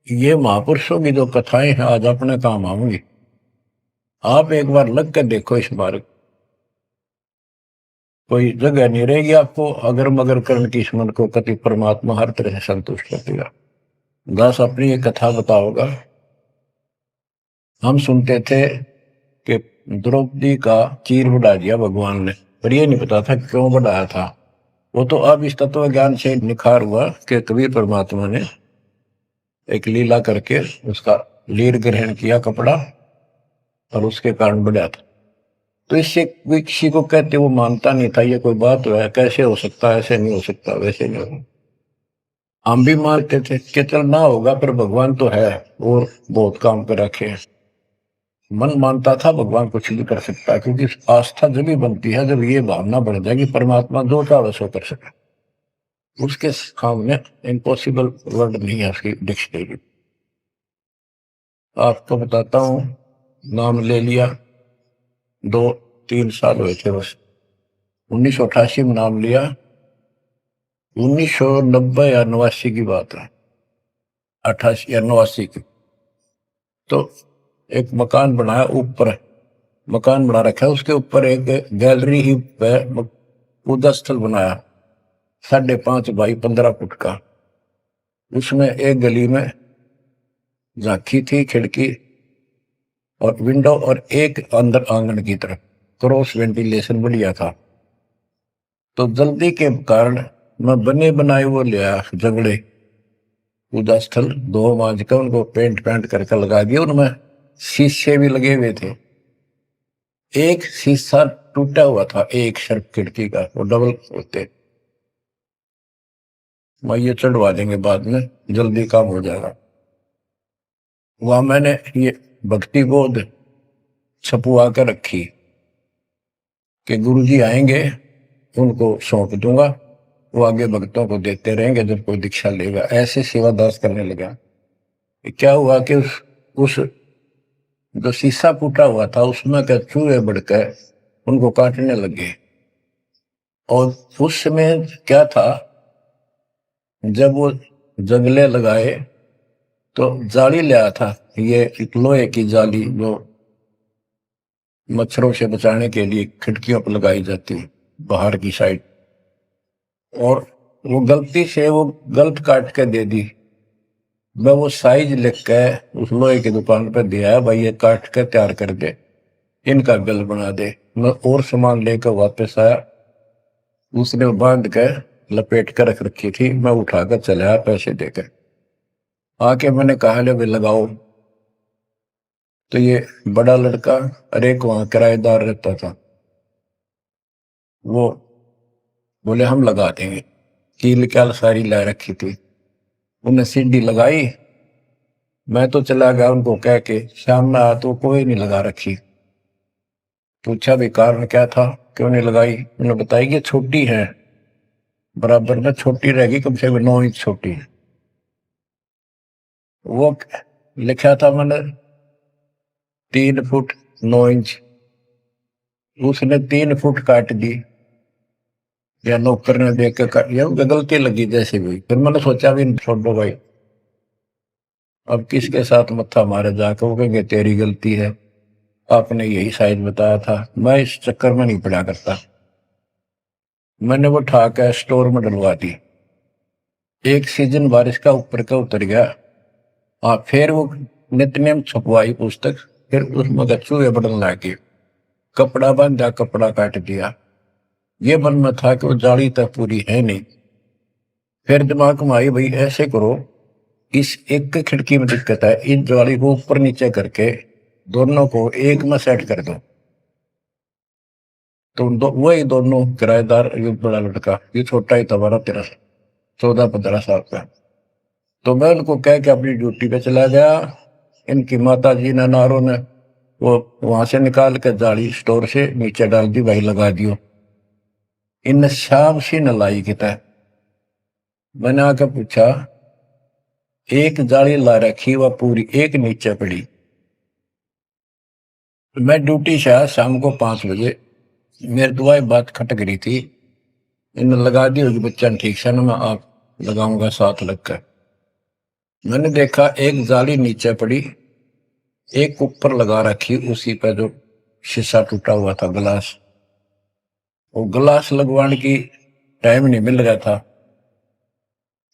ये महापुरुषों की जो कथाएं हैं आज अपने काम आऊंगी। आप एक बार लग कर देखो इस मार्ग, कोई जगह नहीं रहेगी आपको अगर मगर करण की स्मरण को, कति परमात्मा हर तरह से संतुष्ट कर देगा। दास अपनी एक कथा बताओगा। हम सुनते थे कि द्रौपदी का चीर बढ़ा दिया भगवान ने, पर ये नहीं पता था क्यों बढ़ाया था। वो तो अब इस तत्व ज्ञान से निखार हुआ कि कबीर परमात्मा ने एक लीला करके उसका लीर ग्रहण किया कपड़ा, और उसके कारण बढ़ा था। तो इससे कोई किसी को कहते वो मानता नहीं था, ये कोई बात है, कैसे हो सकता है, ऐसे नहीं हो सकता, वैसे नहीं हो। हम भी मानते थे कि चल ना होगा, पर भगवान तो है और बहुत काम कर रखे हैं। मन मानता था भगवान कुछ भी कर सकता है, क्योंकि आस्था जब भी बनती है जब ये भावना बढ़ जाएगी परमात्मा जो चाहे सो कर सके। उसके सामने इम्पॉसिबल वर्ड नहीं है उसकी डिक्शनरी। आपको बताता हूं, नाम ले लिया, 2-3 साल हुए थे बस। 1988 में नाम लिया, 1990 या 89 की बात है, 88 या 89 की। तो एक मकान बनाया, ऊपर मकान बना रखा है, उसके ऊपर एक गैलरी ही पूजा स्थल बनाया, 5.5 बाई 15 फुट का। उसमें एक गली में झांकी थी, खिड़की और विंडो, और एक अंदर आंगन की तरफ क्रॉस वेंटिलेशन बढ़िया था। तो जल्दी के कारण मैं बने बनाए वो लिया जगड़े, पूजा स्थल 2 मांझ का उनको पेंट करके लगा दिया। उनमें शीशे भी लगे हुए थे। एक शीशा टूटा हुआ था, एक शर्फ खिड़की का, वो डबल होते, मैं ये चढ़वा देंगे बाद में, जल्दी काम हो जाएगा। वहां मैंने ये भक्ति बोध छपुआ कर रखी कि गुरुजी आएंगे उनको सौंप दूंगा, वो आगे भक्तों को देते रहेंगे जब कोई दीक्षा लेगा। ऐसे सेवादास करने लगा। क्या हुआ कि उस जो शीशा फूटा हुआ था उसमें के चूहे बढ़कर उनको काटने लगे। और उस समय क्या था, जब वो जंगले लगाए तो जाली ले आया था, ये एक लोहे की जाली जो मच्छरों से बचाने के लिए खिड़कियों पर लगाई जाती है बाहर की साइड। और वो गलती से वो गलत काट के दे दी। मैं वो साइज लिख के उस लोहे की दुकान पर दिया है, भाई ये काट के तैयार कर दे, इनका गल बना दे। मैं और सामान लेकर वापस आया, उसने बांध के लपेट कर रख रखी थी, मैं उठाकर चला आया पैसे देकर। आके मैंने कहा ले भाई लगाओ। तो ये बड़ा लड़का, अरे एक वहां किराएदार रहता था, वो बोले हम लगा देंगे। कील क्या सारी ला रखी थी, उन्हें सीढ़ी लगाई। मैं तो चला गया उनको कह के, शाम में आया तो कोई नहीं लगा रखी। पूछा भी कारण क्या था, क्यों नहीं लगाई। उन्होंने बताई कि छोटी है, बराबर में छोटी रहेगी, कम से कम 9 इंच छोटी। वो लिखा था मैंने 3 फुट 9 इंच, उसने 3 फुट काट दी, या नौकर ने देख के काट, या गलती लगी जैसे भी। फिर मैंने सोचा भी छोड़ो भाई, अब किसके साथ मत्था मारे जाकर, वो कहेंगे तेरी गलती है, आपने यही साइज बताया था। मैं इस चक्कर में नहीं पड़ा करता। मैंने वो उठा कर स्टोर में डलवा दी। एक सीजन बारिश का ऊपर का उतर गया। हाँ, फिर वो नित्य नेम छपवाई पुस्तक, फिर उसमें चूहे बढ़ने लगे, कपड़ा बांधा, कपड़ा काट दिया। ये मन में था कि वो जाली तक पूरी है नहीं। फिर दिमाग में आई, भाई ऐसे करो, इस एक खिड़की में दिक्कत है, इन जाली को ऊपर नीचे करके दोनों को एक में सेट कर दो। तो वही दोनों किराएदार, ये बड़ा लड़का, ये छोटा ही था, 12-13, 14-15 साल का। तो मैं उनको कह के अपनी ड्यूटी पे चला गया। इनकी माता जी ने, नारों ने, वो वहां से निकाल के जाली स्टोर से नीचे डाल दी, भाई लगा दियो। इन शाम सी न लाई किता। मैंने आके पूछा, एक जाली ला रखी, वह पूरी एक नीचे पड़ी। मैं ड्यूटी से आया शाम को 5 बजे, मेरी दुआई बात खटक रही थी। इन लगा दी होगी बच्चा ने, ठीक से ना, मैं आप लगाऊंगा साथ लगकर। मैंने देखा एक जाली नीचे पड़ी, एक ऊपर लगा रखी, उसी पे जो शीशा टूटा हुआ था, गिलास। वो गिलास लगवाने की टाइम नहीं मिल रहा था,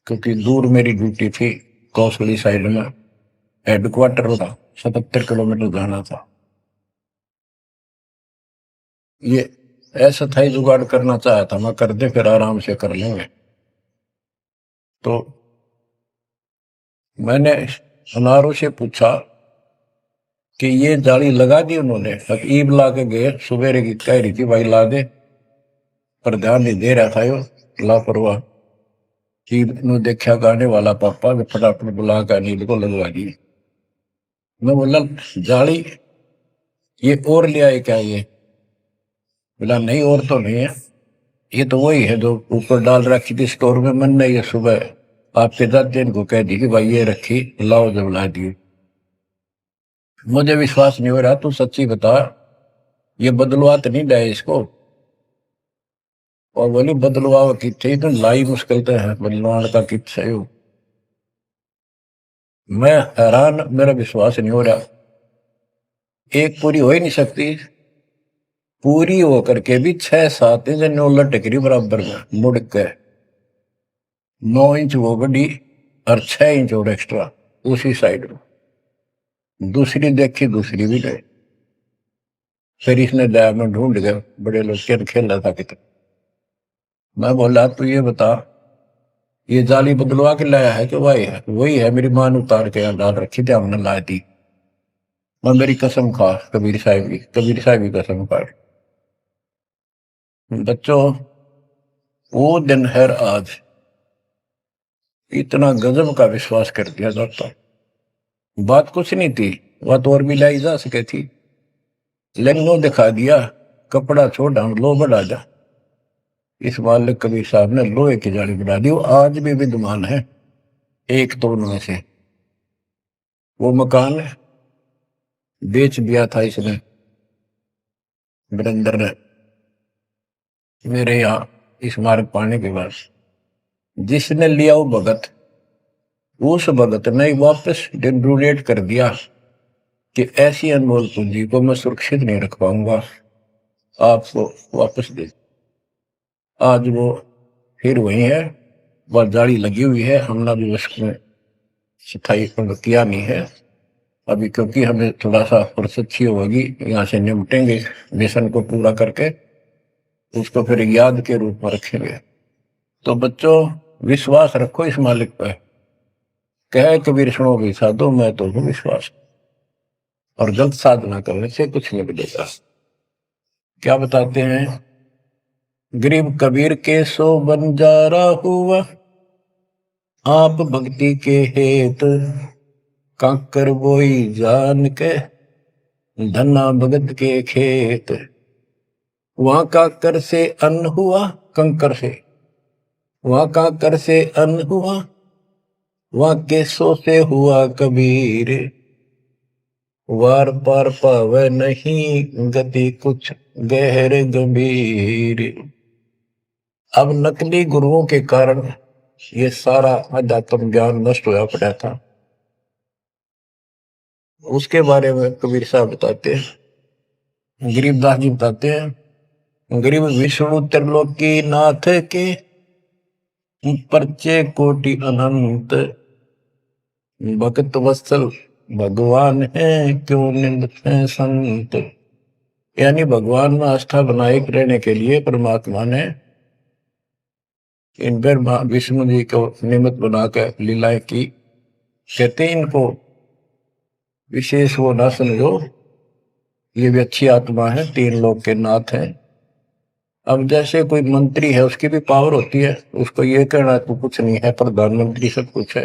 क्योंकि दूर मेरी ड्यूटी थी, कौशली साइड में हेडक्वार्टर था, 77 किलोमीटर जाना था। ये ऐसा था ही, जुगाड़ करना चाहा था मैं, कर दे फिर आराम से कर लेंगे। तो मैंने अनारों से पूछा कि ये जाली लगा दी उन्होंने? ईब ला के गए, सवेरे की कह रही थी भाई ला दे, पर ध्यान नहीं दे रहा था यो, लापरवाह। ईब ने देखा गाने वाला पापा, फटाफट बुला कर नील को लगवा दी। मैं बोला जाली ये और ले आए क्या? ये बोला नहीं, और तो नहीं है, ये तो वही है जो ऊपर डाल रखी थी स्टोर में। मैंने ये सुबह आपके दादा इनको कह दी कि भाई ये रखी, लाओ, जब ला दिए। मुझे विश्वास नहीं हो रहा, तू सच्ची बता, ये बदलवा तो नहीं डाले इसको? और बोली बदलवाओ किथे, तो लाई मुश्किल तो है बदलवाने का कित है। मैं हैरान, मेरा विश्वास नहीं हो रहा। एक पूरी हो ही नहीं सकती, पूरी होकर के भी 6-7 इंच नो लटक रही बराबर में मुड़ के। 9 इंच वो बड़ी और 6 इंच और एक्स्ट्रा उसी साइड में। दूसरी देखी, दूसरी भी गए। फिर इसने लैब में ढूंढ गए, बड़े लोग खेल खेल रहा था कितना। मैं बोला तू ये बता, ये जाली बदलवा के लाया है कि वही है? वही है, मेरी मां ने उतार के यहाँ डाल रखी थी, हमने ला दी। मैं मेरी कसम खा, कबीर साहब की, कबीर साहब की कसम खा। बच्चों, वो दिन है आज, इतना गजब का विश्वास कर दिया जाता। बात कुछ नहीं थी, बात और भी लाई जा सके थी, लेकिन वो दिखा दिया, कपड़ा छोड़ हम लो बढ़ा जा। इस मालिक कबीर साहब ने लोहे की जाली बना दी। वो आज भी विद्यमान है, एक तो उनमें से। वो मकान बेच दिया था इसने, वीरेंद्र ने, मेरे यहाँ इस मार्ग पाने के बाद। जिसने लिया वो भगत, उस भगत ने वापस डोनेट कर दिया कि ऐसी अनमोल पूंजी को मैं सुरक्षित नहीं रख पाऊंगा, आपको वापस दे। आज वो फिर वही है, वह जाली लगी हुई है, हमने भी उसमें सफाई किया नहीं है अभी, क्योंकि हमें थोड़ा सा फुर्सत अच्छी होगी, यहाँ से निपटेंगे मिशन को पूरा करके, उसको फिर याद के रूप में रखेंगे। तो बच्चों, विश्वास रखो इस मालिक पर। कहे कबीर सुनो भी साधो, मैं तो हूँ विश्वास, और गलत साधना करने से कुछ नहीं मिलेगा। क्या बताते हैं? गरीब कबीर के सो बंजारा हुआ, आप भक्ति के हेत, काकर बोई जान के, धना भगत के खेत। वहां काकर से अन्न हुआ, कंकर से, वहां काकर से अन्न हुआ, वहां केसों से हुआ कबीर। वार पार पावे नहीं गति कुछ गहर गंभीर। अब नकली गुरुओं के कारण ये सारा अध्यात्म ज्ञान नष्ट होया पड़ा था। उसके बारे में कबीर साहब बताते हैं, गरीबदास जी बताते हैं, गरीब विष्णु त्रिलोकी नाथ के, परचे कोटि अनंत, भक्त वत्सल भगवान है क्यों निंदते हैं संत। यानी भगवान में आस्था बनाए रहने के लिए परमात्मा ने इन पर विष्णु जी को निमित्त बनाकर लीलाएं की। कहते हैं इनको विशेष वो ना समझो, ये भी अच्छी आत्मा है, तीन लोक के नाथ हैं। अब जैसे कोई मंत्री है, उसकी भी पावर होती है, उसको ये कहना तो कुछ नहीं है, प्रधानमंत्री सब कुछ है,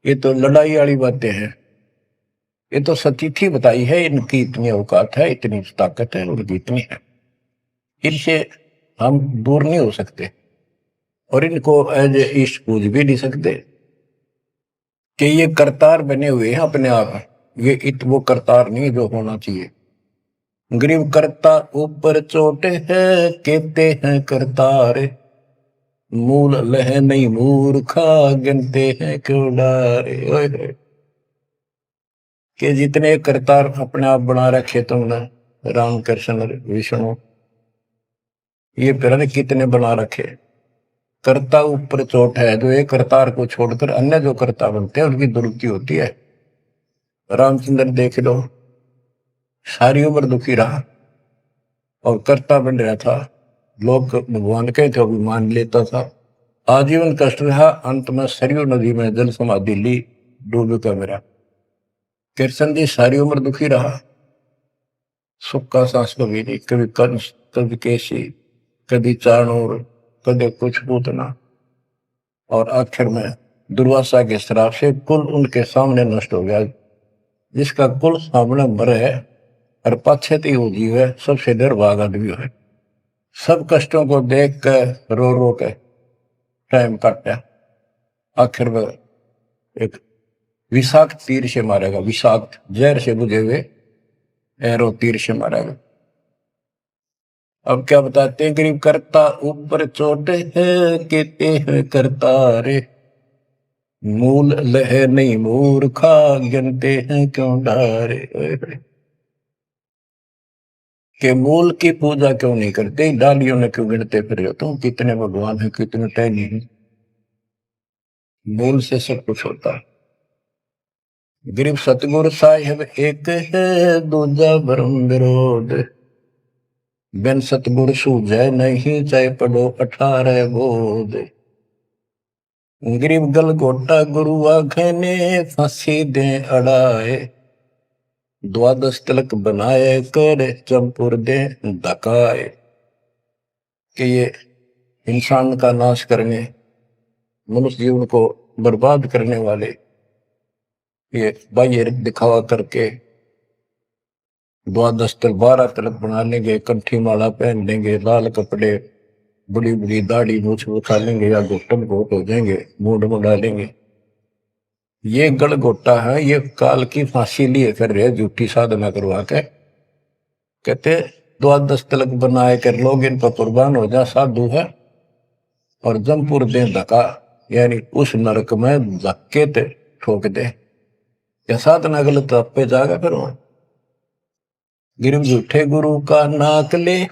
ये तो लड़ाई वाली बातें हैं। ये तो सतीथी बताई है, इनकी इतनी औकात है, इतनी ताकत है, उनकी इतनी है, इनसे हम दूर नहीं हो सकते और इनको एज ईस्ट पूज भी नहीं सकते कि ये करतार बने हुए हैं अपने आप। ये वो करतार नहीं जो होना चाहिए। गरीब करता ऊपर चोट है, कहते हैं करतार, मूल लह नहीं मूर्खा, गिनते हैं क्यों डारे। कि जितने करतार अपने आप बना रखे तुमने, राम कृष्ण विष्णु, ये फिर कितने बना रखे। कर्ता ऊपर चोट है, जो एक करतार को छोड़कर अन्य जो कर्ता बनते हैं उनकी दुर्गति होती है। रामचंद्र देख लो, सारी उम्र दुखी रहा और कर्ता बन रहा था, लोग भगवान के थे भी मान लेता था, आजीवन कष्ट रहा, अंत में सरयू नदी में जल समाधि ली, डूब का मेरा। कृष्ण जी सारी उम्र दुखी रहा, सुख का सांस कभी नहीं, कभी कंस, कभी केसी, कभी चाणूर, कभी कुछ पूतना, और आखिर में दुर्वासा के श्राप से कुल उनके सामने नष्ट हो गया। जिसका कुल सामने मरे है और पश्चाती हो जीव है, सबसे निर्भाग आदमी है। सब कष्टों को देख कर रो रो के टाइम काटा, आखिर में एक विषाक्त तीर से मारेगा, विषाक्त जहर से बुझे हुए एरो तीर से मारेगा। अब क्या बताते हैं, गरीब करता ऊपर चोट है, कहते हैं करता रे, मूल लह नहीं मूर्खा, गिनते हैं क्यों डारे। के मूल की पूजा क्यों नहीं करते, डालियों ने क्यों गिनते फिर हो तुम, कितने भगवान है, कितने टहनी है। मूल से सब कुछ होता है। गरीब सतगुरु साहिब एक है, दूजा ब्रह्म विरोध, बिन सतगुरु सूझे नहीं, चाहे पढ़ो 18 बोध। गरीब गल गोटा गुरु आखे ने, फांसी दे अड़ाए, द्वादश तिलक बनाए कर, चंपुर दे धकाए। कि ये इंसान का नाश करने, मनुष्य जीवन को बर्बाद करने वाले, ये बाह्य दिखावा करके द्वादश तिलक 12 तिलक बना लेंगे, कंठी माला पहन लेंगे, लाल कपड़े, बड़ी बड़ी दाढ़ी मूछ उठा लेंगे या घुटन घोट हो जाएंगे, मूड मुड़ा लेंगे। ये गल गोटा है, ये काल की फांसी लिए कर रहे, झूठी साधना करवा के। कहते द्वादश तिलक बनाए कर लोग इन पर कुर्बान हो जा, साधु है, और जमपुर दे धक्का, यानी उस नरक में धक्के ते ठोक दे। या साधना गलत आप पे जाएगा फिर वहां। गिरव झूठे गुरु का नाक ले,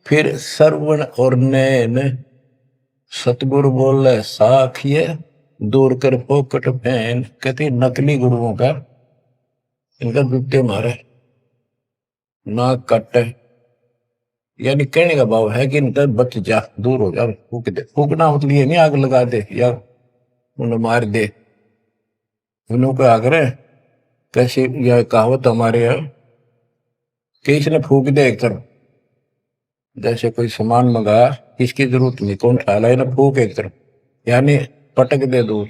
फिर श्रवण और नैन, सतगुरु बोले साखिए, दूर कर पोकट फैन। कहते नकली गुरुओं का, इनका जूते मारे, नाक काटे, यानी कहने का भाव है कि इनका बच जा, दूर हो जा, फूक दे। फूकना मतलब ये नहीं आग लगा दे या उन्हें मार दे, उन्हों को आग्रह। कैसी यह कहावत हमारे यहाँ कि इसने फूक दे एक तरफ, जैसे कोई सामान मंगाया, इसकी जरूरत नहीं, कौन ख्याल है ना, फूक एक तरफ, यानी पटक दे दूर।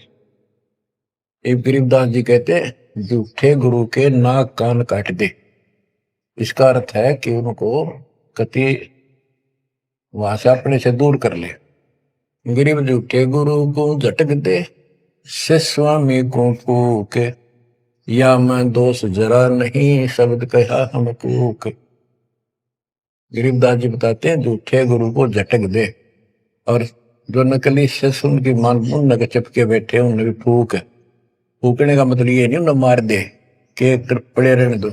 एक गरीबदास जी कहते हैं झूठे गुरु के नाक कान काट दे। इसका अर्थ है कि उनको कति वहां से अपने से दूर कर ले। गरीब झूठे गुरु को झटक दे, से स्वामी को फूक, या मैं दोष जरा नहीं, शब्द कहा हम कूक। गरीबदास जी बताते हैं झूठे गुरु को झटक दे, और जो नकली शिष्य उनकी मान मुन्न के चिपके बैठे उन्हें भी फूक। फूकने का मतलब ये नहीं उन्हें मार दे के पड़े रहने दो।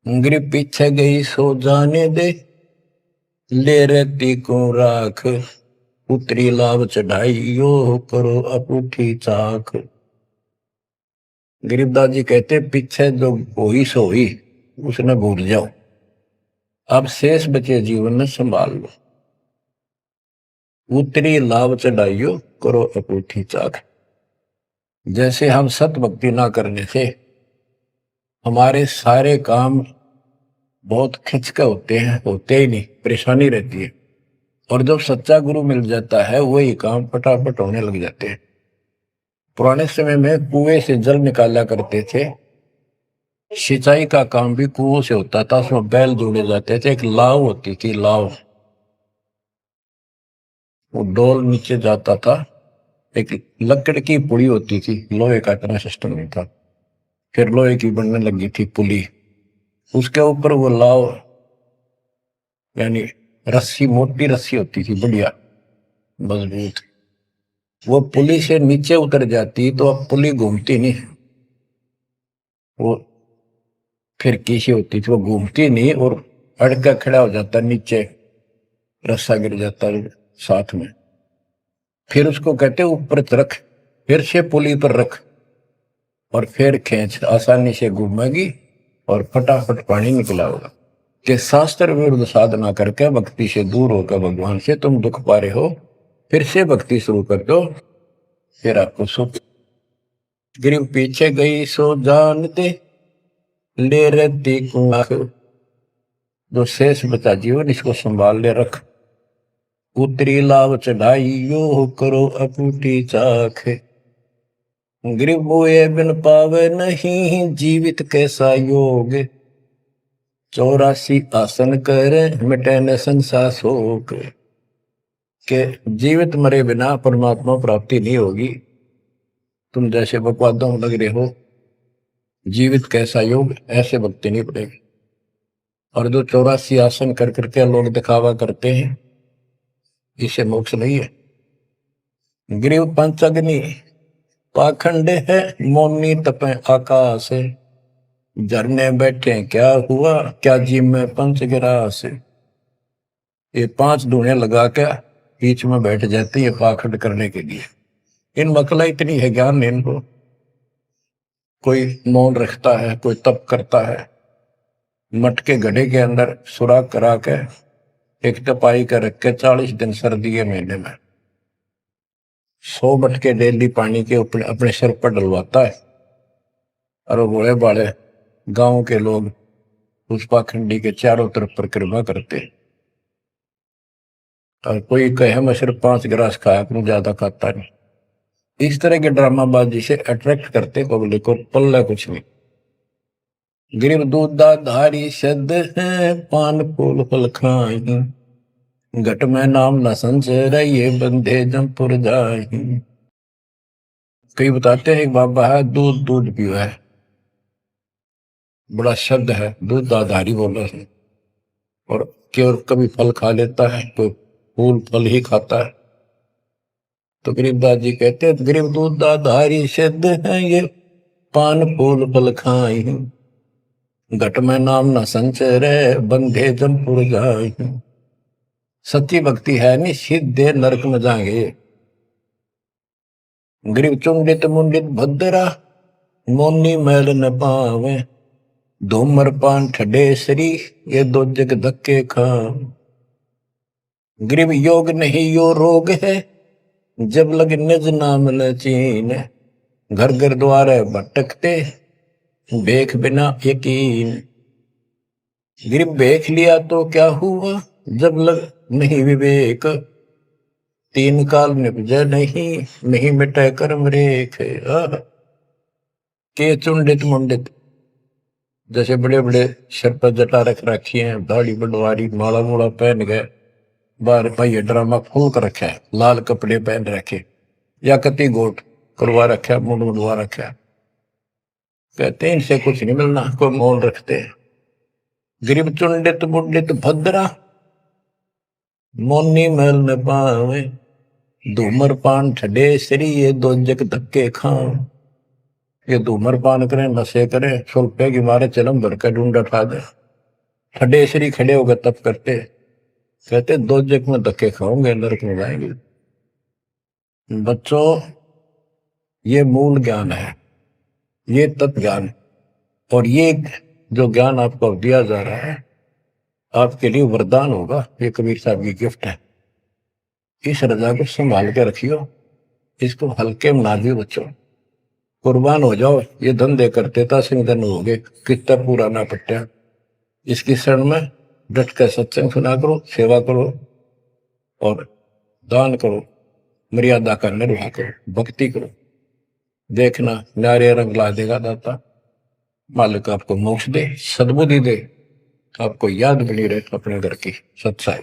गरीब पीछे गई सो जाने दे, ले रहती को राख, उतरी लाभ चढ़ाई यो करो अपूठी चाख। गरीबदास जी कहते पीछे जो होई सो हुई उसने भूल जाओ, अब शेष बचे जीवन में संभाल लो। उतरी लाभ चढ़ाइयो करो अपूठी चाक। जैसे हम सत भक्ति ना करने से हमारे सारे काम बहुत खिंच के होते ही नहीं, परेशानी रहती है। और जब सच्चा गुरु मिल जाता है वही काम फटाफट होने लग जाते हैं। पुराने समय में कुएं से जल निकाला करते थे, सिंचाई का काम भी कुओं से होता था, उसमें बैल जोड़े जाते थे, एक लाव होती थी, लाव, वो डोल नीचे जाता था, एक लकड़ की पुड़ी होती थी, लोहे का इतना सिस्टम नहीं था, फिर लोहे की बनने लगी थी पुली, उसके ऊपर वो लाव यानी रस्सी, मोटी रस्सी होती थी, बढ़िया मजबूत, वो पुली से नीचे उतर जाती तो अब पुली घूमती नहीं, वो फिर किसी होती थी, वो घूमती नहीं और अड़का खड़ा हो जाता, नीचे रस्सा गिर जाता साथ में, फिर उसको कहते ऊपर रख, फिर से पुली पर रख और फिर खींच, आसानी से घूमेगी और फटाफट पानी निकला होगा। कि शास्त्र विरुद्ध साधना करके भक्ति से दूर होकर भगवान से तुम दुख पा रहे हो, फिर से भक्ति शुरू कर दो, फिर आपको सुख। गिरिव पीछे गई सो जानते ले रहती कुआं, जो शेष बचा जीवन इसको संभाल ले रख। उतरी लाभ चढ़ाइयो करो अपूटी चाख, गिरिव बोए बिन पावे नहीं जीवित कैसा योग, 84 आसन करे मिटे न संसार शोक। के जीवित मरे बिना परमात्मा प्राप्ति नहीं होगी। तुम जैसे बकवादों में लग रहे हो, जीवित कैसा योग, ऐसे भक्ति नहीं पड़ेगी। और जो 84 आसन कर करके लोग दिखावा करते हैं, इसे मोक्ष नहीं है। गिरिव पंचअग्नि पाखंड है, मौनी तपे आकाश, झरने बैठे क्या हुआ, क्या जी में पंच गिरास। ये 5 धूने लगा के बीच में बैठ जाती है पाखंड करने के लिए। इन मकला इतनी है ज्ञान नहीं इनको। कोई मौन रखता है, कोई तप करता है, मटके घड़े के अंदर सुराख करा के एक तपाई का रख के 40 दिन सर्दी के महीने में 100 मटके डेली पानी के अपने सिर पर डलवाता है। और वो बड़े बड़े गांव के लोग उस पाखंडी के चारों तरफ परिक्रमा करते हैं। और कोई कहे मैं सिर्फ 5 गिलास खाया करूं, ज्यादा खाता नहीं। इस तरह के ड्रामाबाजी से अट्रैक्ट करते पब्लिक को, पल्ला कुछ नहीं। गिरिव दूधा धारी शब्द है, पान फूल फल खाई, घट में नाम न संचय ये बंधे जमपुर जाई। कई बताते हैं एक बाबा है, दूध दूध पियो है, बड़ा शब्द है, दूध दाधारी बोला है, और केवल कभी फल खा लेता है, तो फूल फल ही खाता है। तो गरीबदास जी कहते हैं गरीब दूध दाधारी शब्द है ये, पान फूल फल खाई, घट में नाम न संचय रे बंधे जमपुर जाई। सच्ची भक्ति है नहीं, सीधे नरक में जाएंगे। गरीब चुंडित मुंडित भद्रा, मोनी मैल न पावे, धूमर पान ठडे श्री ये 2 जग धक्के खा। गरीब योग नहीं यो रोग है, जब लग निज नाम न चीन, घर घर द्वारे भटकते बेख बिना यकीन। गरीब बेख लिया तो क्या हुआ, जब लग नहीं विवेक, 3 काल निपजे नहीं मिटे कर्म रेख। के चुंडित मुंडित, जैसे बड़े बड़े सिर पर जटा रख रखी है, दाढ़ी बड़वारी, माला मूला पहन गए, बाहर भाई ड्रामा खोल कर रखा है, लाल कपड़े पहन रखे, या कति गोट करवा रखा, मुंड मुंडवा रखा, कहते हैं इनसे कुछ नहीं मिलना, कोई मौन रखते हैं। गरीब चुंडित मुंडित भद्रा, मोनी महल न पावे, धूमर पान ठडे श्री ये 2 जग धक्के खाओ। ये धूमर पान करें, नशे करें, सुल्पे की मारे चलम भर कर ढूंढ उठा दे, ठडे श्री खड़े होकर तप करते, कहते 2 जग में धक्के खाओगे, नरक में जाएंगे। बच्चों, ये मूल ज्ञान है। ये तत्व ज्ञान, और ये जो ज्ञान आपको दिया जा रहा है आपके लिए वरदान होगा। ये कबीर साहब की गिफ्ट है। इस रजा को संभाल के रखियो, इसको हल्के में ना दियो बच्चों, कुर्बान हो जाओ। ये धंधे करते था सिंह धन हो गए, कितना पुराना पट्टा। इसकी शरण में डट कर सत्संग सुना करो, सेवा करो और दान करो, मर्यादा का निर्वाह करो, भक्ति करो। देखना नारे रंग ला देगा दाता। मालिक आपको मोक्ष दे, सद्बुद्धि दे, आपको याद बनी रहे अपने घर की सच्चाई।